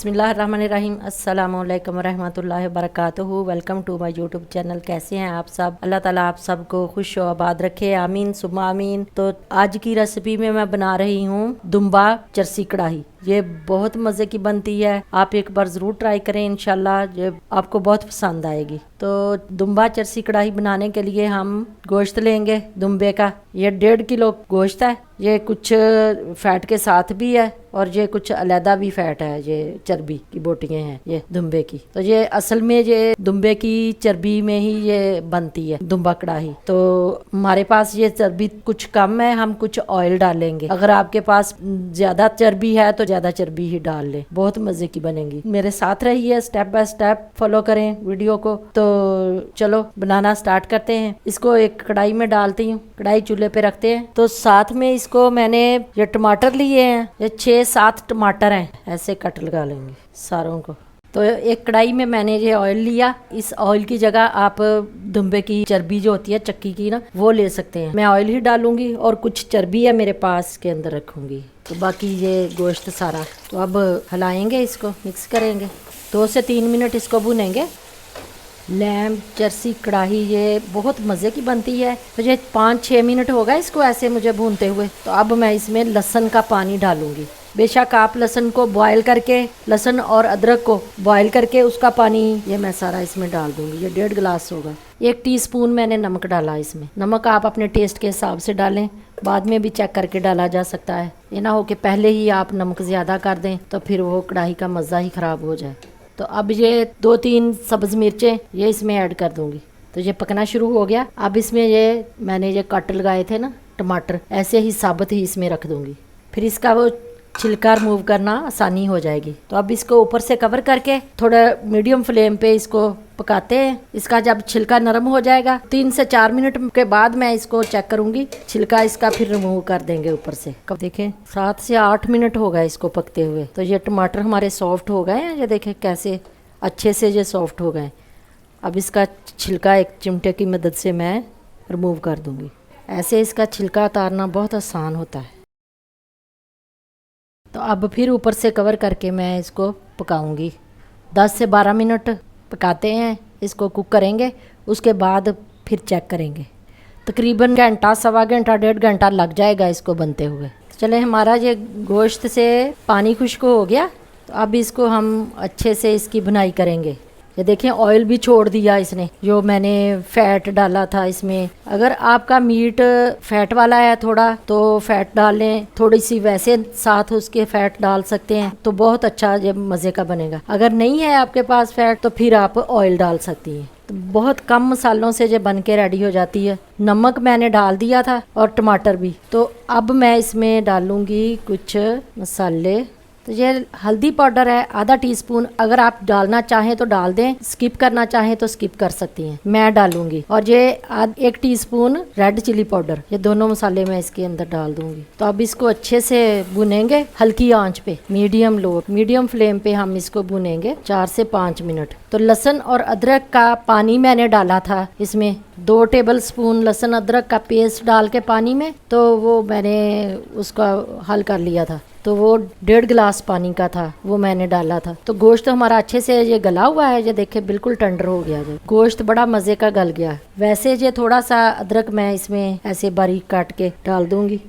बिस्मिल्लाहिर्रहमानिर्रहीम अस्सलाम वालेकुम रहमतुल्लाहि व बरकातुहू। Welcome to my YouTube channel. कैसे हैं आप सब? अल्लाह ताला आप सबको खुश व आबाद रखे, आमीन सुम्मा आमीन। तो आज की रेसिपी में मैं बना रही हूँ दुम्बा चरसी कढ़ाई। ये बहुत मज़े की बनती है, आप एक बार ज़रूर ट्राई करें, इंशाल्लाह ये आपको बहुत पसंद आएगी। तो दुम्बा चरसी कढ़ाई बनाने के लिए हम गोश्त लेंगे दुम्बे का। ये 1.5 किलो गोश्त है। ये कुछ फैट के साथ भी है और ये कुछ अलहदा भी फैट है, ये चर्बी की बोटियां हैं ये दुम्बे की। तो ये असल में ये दुम्बे की चर्बी में ही ये बनती है दुम्बा कढ़ाई। तो हमारे पास ये चर्बी कुछ कम है, हम कुछ ऑयल डालेंगे। अगर आपके पास ज्यादा चर्बी है तो ज्यादा चर्बी ही डाल ले, बहुत मजे की बनेगी। मेरे साथ रहिए, स्टेप बाय स्टेप फॉलो करें वीडियो को। तो चलो बनाना स्टार्ट करते हैं। इसको एक कढ़ाई में डालती हूँ, कढ़ाई चूल्हे पे रखते हैं। तो साथ में इसको मैंने ये टमाटर लिए हैं, ये 6-7 टमाटर हैं, ऐसे कट लगा लेंगे सारों को। तो एक कढ़ाई में मैंने ये ऑयल लिया। इस ऑयल की जगह आप दुम्बे की चर्बी जो होती है चक्की की ना, वो ले सकते हैं। मैं ऑयल ही डालूंगी और कुछ चर्बी है मेरे पास के अंदर रखूंगी। तो बाकी ये गोश्त सारा तो अब हिलाएंगे, इसको मिक्स करेंगे। 2 से 3 मिनट इसको भुनेंगे। लैम्ब चरसी कढ़ाई ये बहुत मज़े की बनती है। तो ये 5-6 मिनट हो गए इसको ऐसे मुझे भूनते हुए। तो अब मैं इसमें लहसुन का पानी डालूंगी। बेशक आप लहसुन को बॉयल करके, लहसुन और अदरक को बॉयल करके उसका पानी ये मैं सारा इसमें डाल दूंगी। ये 1.5 गिलास होगा। 1 टीस्पून मैंने नमक डाला इसमें। नमक आप अपने टेस्ट के हिसाब से डालें, बाद में भी चेक करके डाला जा सकता है। ये ना हो कि पहले ही आप नमक ज़्यादा कर दें तो फिर वो कढ़ाई का मज़ा ही ख़राब हो जाए। तो अब ये 2-3 सब्ज़ मिर्चें ये इसमें ऐड कर दूंगी। तो ये पकना शुरू हो गया। अब इसमें ये मैंने ये कट लगाए थे ना टमाटर, ऐसे ही साबुत ही इसमें रख दूंगी। फिर इसका वो छिलका रिमूव करना आसानी हो जाएगी। तो अब इसको ऊपर से कवर करके थोड़ा मीडियम फ्लेम पे इसको पकाते हैं। इसका जब छिलका नरम हो जाएगा 3 से 4 मिनट के बाद मैं इसको चेक करूंगी, छिलका इसका फिर रिमूव कर देंगे ऊपर से। कब देखें 7 से 8 मिनट हो गए इसको पकते हुए। तो ये टमाटर हमारे सॉफ्ट हो गए हैं, ये देखें कैसे अच्छे से ये सॉफ्ट हो गए। अब इसका छिलका एक चिमटे की मदद से मैं रिमूव कर दूंगी। ऐसे इसका छिलका उतारना बहुत आसान होता है। तो अब फिर ऊपर से कवर करके मैं इसको पकाऊंगी। 10 से 12 मिनट पकाते हैं, इसको कुक करेंगे। उसके बाद फिर चेक करेंगे। तकरीबन घंटा, सवा घंटा, 1.5 घंटा लग जाएगा इसको बनते हुए। तो चले, हमारा ये गोश्त से पानी खुश्क हो गया। तो अब इसको हम अच्छे से इसकी भुनाई करेंगे। ये देखें ऑयल भी छोड़ दिया इसने, जो मैंने फैट डाला था इसमें। अगर आपका मीट फैट वाला है थोड़ा तो फैट डाल लें, थोड़ी सी वैसे साथ उसके फैट डाल सकते हैं, तो बहुत अच्छा ये मज़े का बनेगा। अगर नहीं है आपके पास फैट तो फिर आप ऑयल डाल सकती हैं। तो बहुत कम मसालों से ये बन के रेडी हो जाती है। नमक मैंने डाल दिया था और टमाटर भी। तो अब मैं इसमें डालूंगी कुछ मसाले। तो ये हल्दी पाउडर है आधा टीस्पून, अगर आप डालना चाहें तो डाल दें, स्किप करना चाहें तो स्किप कर सकती हैं, मैं डालूंगी। और ये 1 टीस्पून रेड चिली पाउडर, ये दोनों मसाले मैं इसके अंदर डाल दूंगी। तो अब इसको अच्छे से भुनेंगे हल्की आंच पे, मीडियम फ्लेम पे हम इसको भुनेंगे 4 से 5 मिनट। तो लहसुन और अदरक का पानी मैंने डाला था इसमें, 2 टेबल स्पून लहसुन अदरक का पेस्ट डाल के पानी में, तो वो मैंने उसका हल कर लिया था। तो वो 1.5 गिलास पानी का था, वो मैंने डाला था। तो गोश्त हमारा अच्छे से ये गला हुआ है, ये देखे बिल्कुल टेंडर हो गया। जो गोश्त बड़ा मज़े का गल गया। वैसे ये थोड़ा सा अदरक मैं इसमें ऐसे बारीक काट के डाल दूंगी।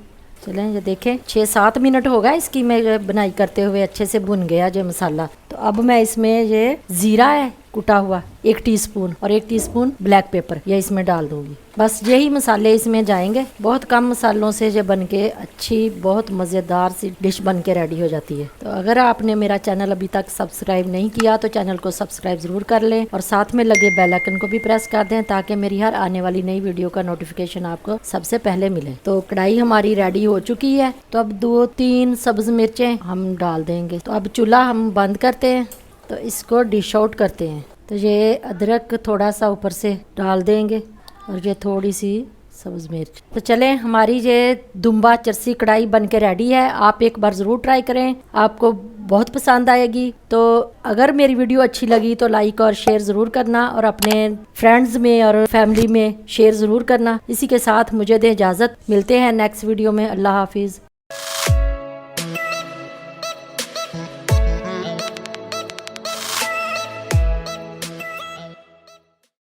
चलें, ये देखें 6-7 मिनट हो गया इसकी मैं बनाई करते हुए, अच्छे से भुन गया जो मसाला। तो अब मैं इसमें ये ज़ीरा है कुटा हुआ 1 टीस्पून और 1 टीस्पून ब्लैक पेपर ये इसमें डाल दूंगी। बस यही मसाले इसमें जाएंगे। बहुत कम मसालों से ये बन के अच्छी बहुत मज़ेदार सी डिश बन के रेडी हो जाती है। तो अगर आपने मेरा चैनल अभी तक सब्सक्राइब नहीं किया तो चैनल को सब्सक्राइब ज़रूर कर लें और साथ में लगे बेल आइकन को भी प्रेस कर दें, ताकि मेरी हर आने वाली नई वीडियो का नोटिफिकेशन आपको सबसे पहले मिले। तो कढ़ाई हमारी रेडी हो चुकी है। तो अब 2-3 सब्ज़ मिर्चें हम डाल देंगे। तो अब चूल्हा हम बंद करते हैं, तो इसको डिश आउट करते हैं। तो ये अदरक थोड़ा सा ऊपर से डाल देंगे और ये थोड़ी सी सब्ज़ मिर्च। तो चलें, हमारी ये दुम्बा चरसी कढ़ाई बन के रेडी है। आप एक बार ज़रूर ट्राई करें, आपको बहुत पसंद आएगी। तो अगर मेरी वीडियो अच्छी लगी तो लाइक और शेयर ज़रूर करना और अपने फ्रेंड्स में और फैमिली में शेयर ज़रूर करना। इसी के साथ मुझे दे इजाज़त, मिलते हैं नेक्स्ट वीडियो में। अल्लाह हाफिज़।